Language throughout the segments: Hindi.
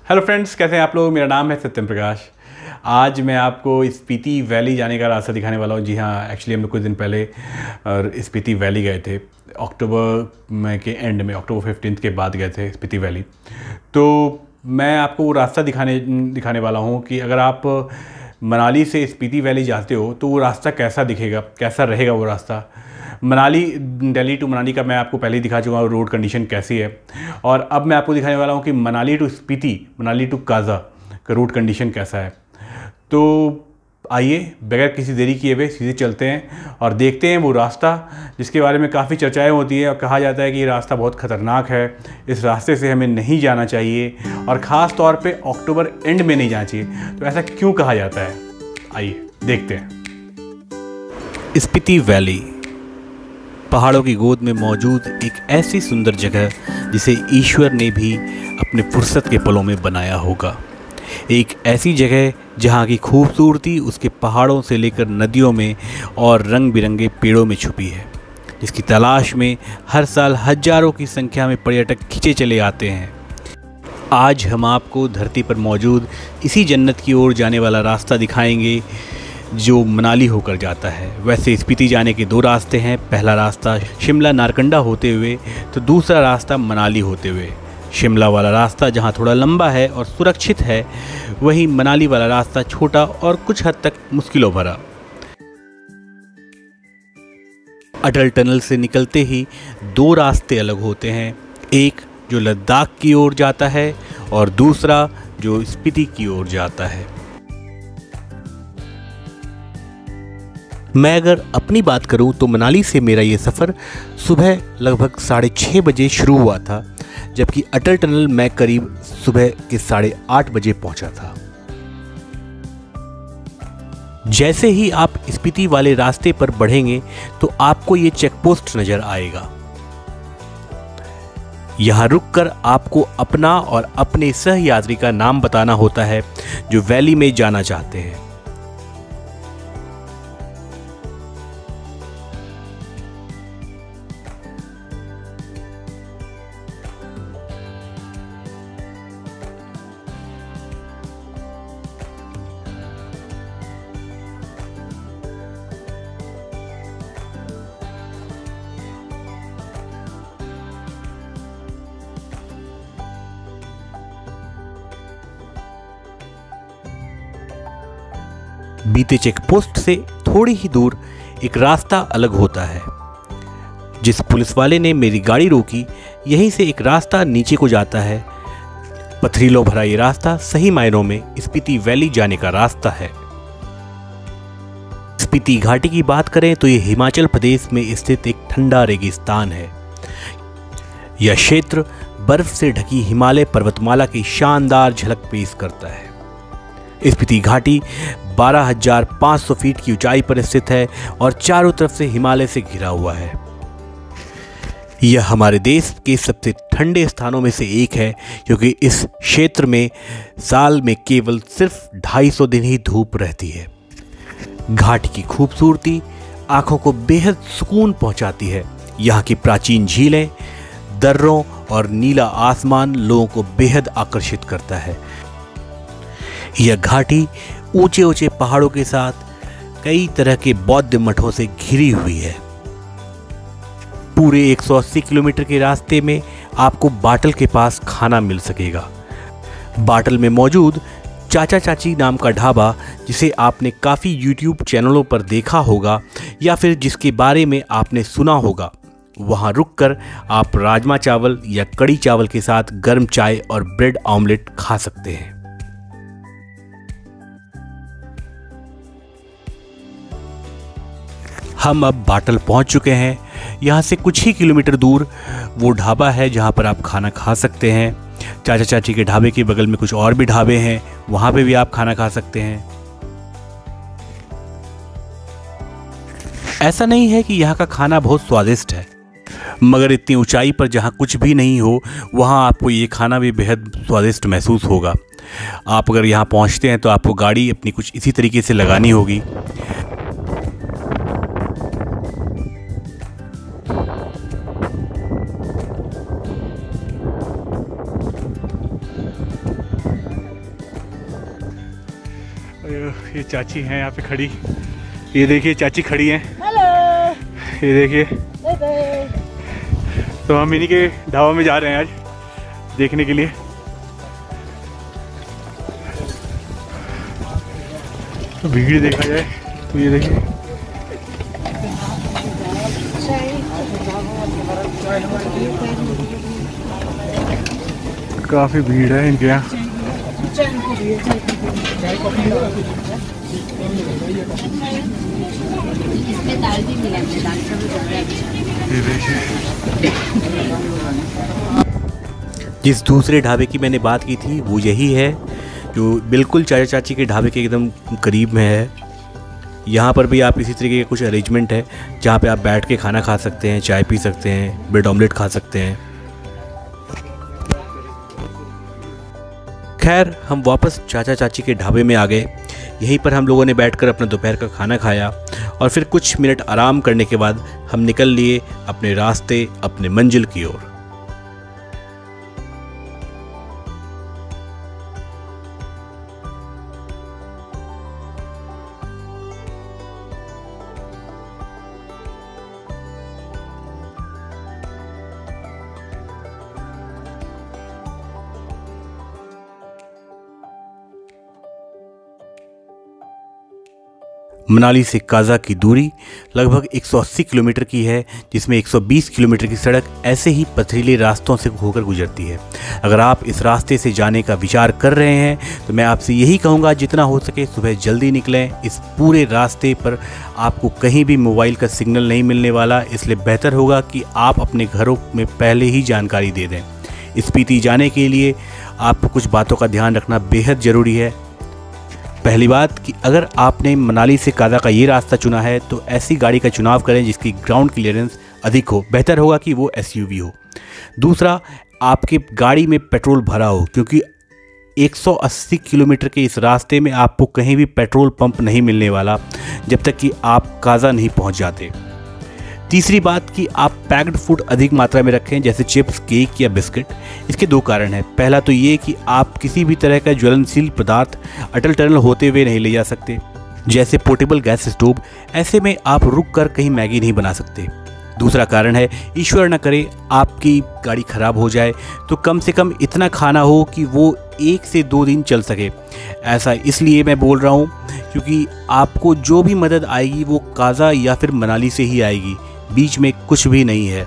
हेलो फ्रेंड्स, कैसे हैं आप लोग। मेरा नाम है सत्यम प्रकाश। आज मैं आपको स्पीति वैली जाने का रास्ता दिखाने वाला हूँ। जी हाँ, एक्चुअली हम लोग कुछ दिन पहले स्पीति वैली गए थे। अक्टूबर में के एंड में, अक्टूबर 15 के बाद गए थे स्पीति वैली। तो मैं आपको वो रास्ता दिखाने वाला हूँ कि अगर आप मनाली से स्पीति वैली जाते हो तो वो रास्ता कैसा दिखेगा, कैसा रहेगा वो रास्ता। मनाली, दिल्ली टू मनाली का मैं आपको पहले ही दिखा चुका हूँ रोड कंडीशन कैसी है। और अब मैं आपको दिखाने वाला हूँ कि मनाली टू स्पीति, मनाली टू काज़ा का रोड कंडीशन कैसा है। तो आइए बगैर किसी देरी किए हुए सीधे चलते हैं और देखते हैं वो रास्ता जिसके बारे में काफ़ी चर्चाएं होती है और कहा जाता है कि ये रास्ता बहुत ख़तरनाक है, इस रास्ते से हमें नहीं जाना चाहिए और ख़ास तौर पे अक्टूबर एंड में नहीं जाना चाहिए। तो ऐसा क्यों कहा जाता है, आइए देखते हैं। स्पीति वैली पहाड़ों की गोद में मौजूद एक ऐसी सुंदर जगह जिसे ईश्वर ने भी अपने फुर्सत के पलों में बनाया होगा। एक ऐसी जगह जहाँ की खूबसूरती उसके पहाड़ों से लेकर नदियों में और रंग बिरंगे पेड़ों में छुपी है, जिसकी तलाश में हर साल हजारों की संख्या में पर्यटक खिंचे चले आते हैं। आज हम आपको धरती पर मौजूद इसी जन्नत की ओर जाने वाला रास्ता दिखाएंगे जो मनाली होकर जाता है। वैसे स्पीति जाने के दो रास्ते हैं। पहला रास्ता शिमला नारकंडा होते हुए तो दूसरा रास्ता मनाली होते हुए। शिमला वाला रास्ता जहां थोड़ा लंबा है और सुरक्षित है, वहीं मनाली वाला रास्ता छोटा और कुछ हद तक मुश्किलों भरा। अटल टनल से निकलते ही दो रास्ते अलग होते हैं, एक जो लद्दाख की ओर जाता है और दूसरा जो स्पीति की ओर जाता है। मैं अगर अपनी बात करूं तो मनाली से मेरा ये सफ़र सुबह लगभग 6:30 बजे शुरू हुआ था, जबकि अटल टनल मैं करीब सुबह के 8:30 बजे पहुंचा था। जैसे ही आप स्पीति वाले रास्ते पर बढ़ेंगे तो आपको ये चेक पोस्ट नजर आएगा। यहां रुककर आपको अपना और अपने सहयात्री का नाम बताना होता है जो वैली में जाना चाहते हैं। बीते चेक पोस्ट से थोड़ी ही दूर एक रास्ता अलग होता है। जिस पुलिस वाले ने मेरी गाड़ी रोकी, यहीं से एक रास्ता नीचे को जाता है। पथरीलों भरा ये रास्ता सही मायनों में स्पीति वैली जाने का रास्ता है। स्पीति घाटी की बात करें तो ये हिमाचल प्रदेश में स्थित एक ठंडा रेगिस्तान है। यह क्षेत्र बर्फ से ढकी हिमालय पर्वतमाला की शानदार झलक पेश करता है। स्पीति घाटी 12,500 फीट की ऊंचाई पर स्थित है और चारों तरफ से हिमालय से घिरा हुआ है। यह हमारे देश के सबसे ठंडे स्थानों में से एक है, क्योंकि इस क्षेत्र में साल में केवल सिर्फ 250 दिन ही धूप रहती है। घाटी की खूबसूरती आंखों को बेहद सुकून पहुंचाती है। यहाँ की प्राचीन झीलें, दर्रों और नीला आसमान लोगों को बेहद आकर्षित करता है। यह घाटी ऊंचे ऊंचे पहाड़ों के साथ कई तरह के बौद्ध मठों से घिरी हुई है। पूरे 180 किलोमीटर के रास्ते में आपको बाटल के पास खाना मिल सकेगा। बाटल में मौजूद चाचा चाची नाम का ढाबा, जिसे आपने काफ़ी यूट्यूब चैनलों पर देखा होगा या फिर जिसके बारे में आपने सुना होगा, वहाँ रुककर आप राजमा चावल या कड़ी चावल के साथ गर्म चाय और ब्रेड ऑमलेट खा सकते हैं। हम अब बाटल पहुंच चुके हैं। यहाँ से कुछ ही किलोमीटर दूर वो ढाबा है जहाँ पर आप खाना खा सकते हैं। चाचा चाची के ढाबे के बगल में कुछ और भी ढाबे हैं, वहाँ पे भी आप खाना खा सकते हैं। ऐसा नहीं है कि यहाँ का खाना बहुत स्वादिष्ट है, मगर इतनी ऊंचाई पर जहाँ कुछ भी नहीं हो, वहाँ आपको ये खाना भी बेहद स्वादिष्ट महसूस होगा। आप अगर यहाँ पहुँचते हैं तो आपको गाड़ी अपनी कुछ इसी तरीके से लगानी होगी। ये चाची हैं यहाँ पे खड़ी, ये देखिए चाची खड़ी हैं। हेलो। ये देखिए, तो हम इन्हीं के ढाबा में जा रहे हैं आज देखने के लिए। तो भीड़ देखा जाए तो ये देखिए, काफी भीड़ है इनके यहाँ। जिस दूसरे ढाबे की मैंने बात की थी वो यही है, जो बिल्कुल चाचा चाची के ढाबे के एकदम करीब में है। यहाँ पर भी आप इसी तरीके के कुछ अरेंजमेंट है जहाँ पे आप बैठ के खाना खा सकते हैं, चाय पी सकते हैं, ब्रेड ऑमलेट खा सकते हैं। खैर, हम वापस चाचा चाची के ढाबे में आ गए। यहीं पर हम लोगों ने बैठकर अपना दोपहर का खाना खाया और फिर कुछ मिनट आराम करने के बाद हम निकल लिए अपने रास्ते, अपने मंजिल की ओर। मनाली से काजा की दूरी लगभग 180 किलोमीटर की है, जिसमें 120 किलोमीटर की सड़क ऐसे ही पथरीले रास्तों से होकर गुजरती है। अगर आप इस रास्ते से जाने का विचार कर रहे हैं तो मैं आपसे यही कहूँगा, जितना हो सके सुबह जल्दी निकलें। इस पूरे रास्ते पर आपको कहीं भी मोबाइल का सिग्नल नहीं मिलने वाला, इसलिए बेहतर होगा कि आप अपने घरों में पहले ही जानकारी दे दें। स्पीति जाने के लिए आपको कुछ बातों का ध्यान रखना बेहद ज़रूरी है। पहली बात कि अगर आपने मनाली से काजा का ये रास्ता चुना है तो ऐसी गाड़ी का चुनाव करें जिसकी ग्राउंड क्लियरेंस अधिक हो, बेहतर होगा कि वो SUV हो। दूसरा, आपके गाड़ी में पेट्रोल भरा हो, क्योंकि 180 किलोमीटर के इस रास्ते में आपको कहीं भी पेट्रोल पंप नहीं मिलने वाला जब तक कि आप काजा नहीं पहुंच जाते। तीसरी बात कि आप पैक्ड फूड अधिक मात्रा में रखें, जैसे चिप्स, केक या बिस्किट। इसके दो कारण हैं। पहला तो ये कि आप किसी भी तरह का ज्वलनशील पदार्थ अटल टनल होते हुए नहीं ले जा सकते, जैसे पोर्टेबल गैस स्टोव। ऐसे में आप रुक कर कहीं मैगी नहीं बना सकते। दूसरा कारण है, ईश्वर न करे आपकी गाड़ी खराब हो जाए तो कम से कम इतना खाना हो कि वो 1 से 2 दिन चल सके। ऐसा इसलिए मैं बोल रहा हूँ क्योंकि आपको जो भी मदद आएगी वो काजा या फिर मनाली से ही आएगी, बीच में कुछ भी नहीं है।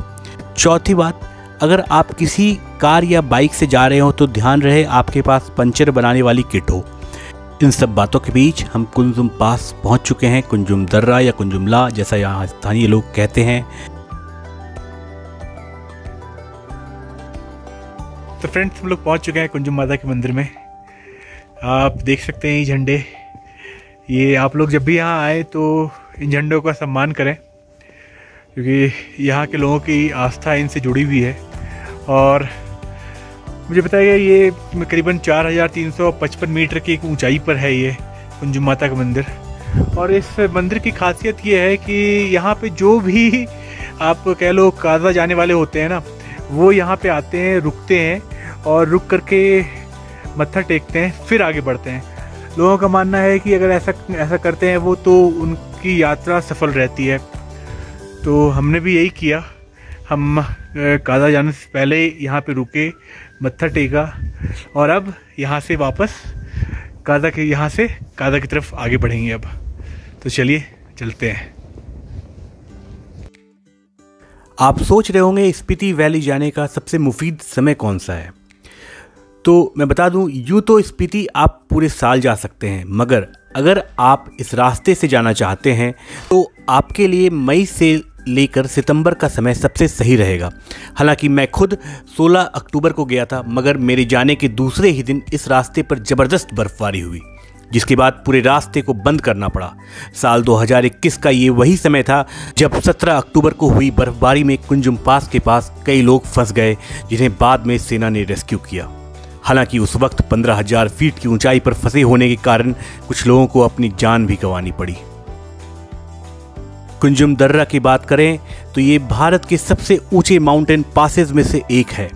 चौथी बात, अगर आप किसी कार या बाइक से जा रहे हो तो ध्यान रहे आपके पास पंचर बनाने वाली किट हो। इन सब बातों के बीच हम कुंजुम पास पहुंच चुके हैं, कुंजुम दर्रा या कुंजुमला जैसा यहाँ स्थानीय लोग कहते हैं। तो फ्रेंड्स, हम लोग पहुंच चुके हैं कुंजुम माता के मंदिर में। आप देख सकते हैं ये झंडे। ये आप लोग जब भी यहाँ आए तो इन झंडों का सम्मान करें, क्योंकि यहाँ के लोगों की आस्था इनसे जुड़ी हुई है। और मुझे बताया गया ये करीबन 4355 मीटर की ऊंचाई पर है ये कुंजुम माता का मंदिर। और इस मंदिर की खासियत ये है कि यहाँ पे जो भी आप कह लो काजा जाने वाले होते हैं ना, वो यहाँ पे आते हैं, रुकते हैं और रुक करके मत्था टेकते हैं, फिर आगे बढ़ते हैं। लोगों का मानना है कि अगर ऐसा करते हैं वो तो उनकी यात्रा सफल रहती है। तो हमने भी यही किया। हम काजा जाने से पहले यहाँ पे रुके, मत्था टेका और अब यहाँ से वापस काजा की तरफ आगे बढ़ेंगे अब। तो चलिए चलते हैं। आप सोच रहे होंगे स्पीति वैली जाने का सबसे मुफीद समय कौन सा है, तो मैं बता दूं, यूँ तो स्पीति आप पूरे साल जा सकते हैं, मगर अगर आप इस रास्ते से जाना चाहते हैं तो आपके लिए मई से लेकर सितंबर का समय सबसे सही रहेगा। हालांकि मैं खुद 16 अक्टूबर को गया था, मगर मेरे जाने के दूसरे ही दिन इस रास्ते पर ज़बरदस्त बर्फबारी हुई, जिसके बाद पूरे रास्ते को बंद करना पड़ा। साल 2021 का ये वही समय था जब 17 अक्टूबर को हुई बर्फबारी में कुंजुम पास के पास कई लोग फंस गए, जिन्हें बाद में सेना ने रेस्क्यू किया। हालांकि उस वक्त 15,000 फीट की ऊंचाई पर फंसे होने के कारण कुछ लोगों को अपनी जान भी गंवानी पड़ी। कुंजुम दर्रा की बात करें तो ये भारत के सबसे ऊंचे माउंटेन पासेस में से एक है।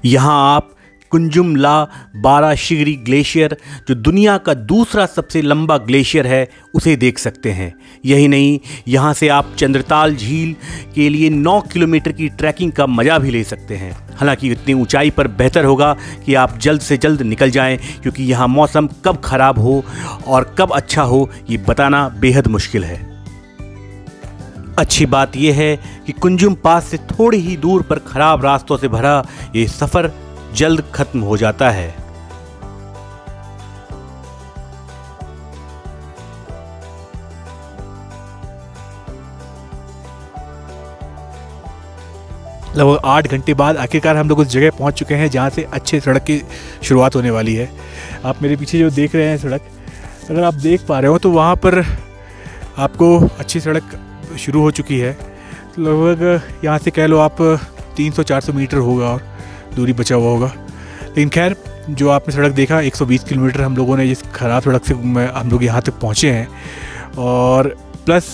यहाँ आप कुंजुम ला बाराशिगरी ग्लेशियर, जो दुनिया का दूसरा सबसे लंबा ग्लेशियर है, उसे देख सकते हैं। यही नहीं, यहाँ से आप चंद्रताल झील के लिए 9 किलोमीटर की ट्रैकिंग का मज़ा भी ले सकते हैं। हालांकि इतनी ऊंचाई पर बेहतर होगा कि आप जल्द से जल्द निकल जाएं, क्योंकि यहाँ मौसम कब ख़राब हो और कब अच्छा हो ये बताना बेहद मुश्किल है। अच्छी बात यह है कि कुंजुम पास से थोड़ी ही दूर पर ख़राब रास्तों से भरा ये सफ़र जल्द खत्म हो जाता है। लगभग 8 घंटे बाद आखिरकार हम लोग उस जगह पहुंच चुके हैं जहां से अच्छे सड़क की शुरुआत होने वाली है। आप मेरे पीछे जो देख रहे हैं सड़क, अगर आप देख पा रहे हो तो वहां पर आपको अच्छी सड़क शुरू हो चुकी है। लगभग यहाँ से कह लो आप 300-400 मीटर होगा और दूरी बचा हुआ होगा। लेकिन खैर, जो आपने सड़क देखा 120 किलोमीटर हम लोगों ने जिस ख़राब सड़क से हम लोग यहाँ तक पहुँचे हैं और प्लस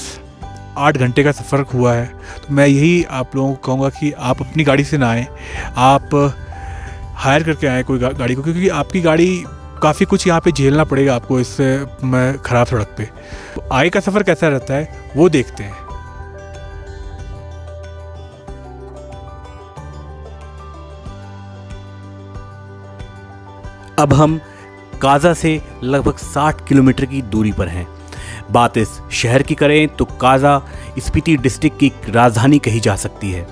8 घंटे का सफ़र हुआ है। तो मैं यही आप लोगों को कहूँगा कि आप अपनी गाड़ी से ना आएँ, आप हायर करके आएँ कोई गाड़ी को, क्योंकि आपकी गाड़ी काफ़ी कुछ यहाँ पे झेलना पड़ेगा आपको इस ख़राब सड़क पे। तो आगे का सफ़र कैसा रहता है वो देखते हैं। अब हम काजा से लगभग 60 किलोमीटर की दूरी पर हैं। बात इस शहर की करें तो काजा स्पीति डिस्ट्रिक्ट की राजधानी कही जा सकती है।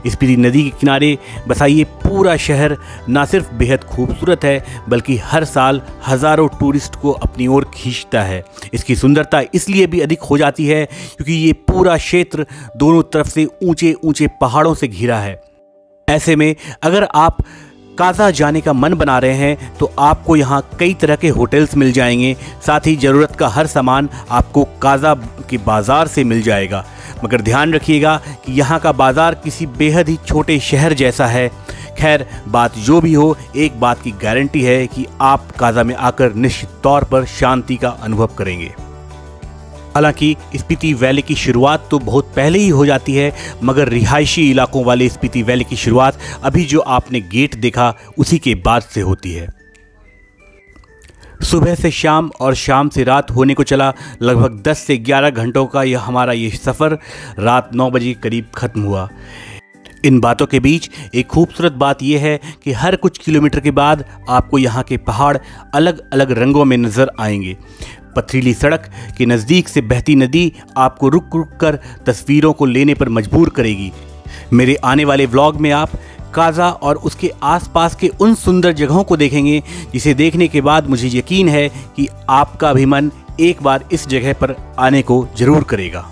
स्पीति नदी के किनारे बसा ये पूरा शहर ना सिर्फ बेहद खूबसूरत है, बल्कि हर साल हज़ारों टूरिस्ट को अपनी ओर खींचता है। इसकी सुंदरता इसलिए भी अधिक हो जाती है क्योंकि ये पूरा क्षेत्र दोनों तरफ से ऊंचे ऊंचे पहाड़ों से घिरा है। ऐसे में अगर आप काजा जाने का मन बना रहे हैं तो आपको यहाँ कई तरह के होटल्स मिल जाएंगे, साथ ही ज़रूरत का हर सामान आपको काजा के बाज़ार से मिल जाएगा। मगर ध्यान रखिएगा कि यहाँ का बाज़ार किसी बेहद ही छोटे शहर जैसा है। खैर, बात जो भी हो, एक बात की गारंटी है कि आप काजा में आकर निश्चित तौर पर शांति का अनुभव करेंगे। हालांकि स्पीति वैली की शुरुआत तो बहुत पहले ही हो जाती है, मगर रिहायशी इलाकों वाले स्पीति वैली की शुरुआत अभी जो आपने गेट देखा उसी के बाद से होती है। सुबह से शाम और शाम से रात होने को चला लगभग 10 से 11 घंटों का हमारा ये सफ़र रात 9 बजे करीब ख़त्म हुआ। इन बातों के बीच एक खूबसूरत बात यह है कि हर कुछ किलोमीटर के बाद आपको यहाँ के पहाड़ अलग अलग रंगों में नज़र आएंगे। पथरीली सड़क के नज़दीक से बहती नदी आपको रुक रुक कर तस्वीरों को लेने पर मजबूर करेगी। मेरे आने वाले व्लॉग में आप काजा और उसके आसपास के उन सुंदर जगहों को देखेंगे जिसे देखने के बाद मुझे यकीन है कि आपका भी मन एक बार इस जगह पर आने को जरूर करेगा।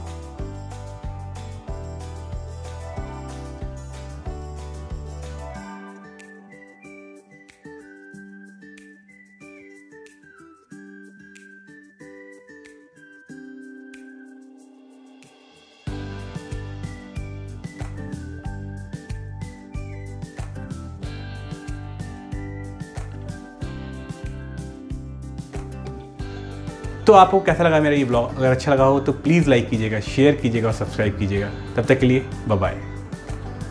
तो आपको कैसा लगा मेरा ये ब्लॉग? अगर अच्छा लगा हो तो प्लीज़ लाइक कीजिएगा, शेयर कीजिएगा और सब्सक्राइब कीजिएगा। तब तक के लिए बाय बाय।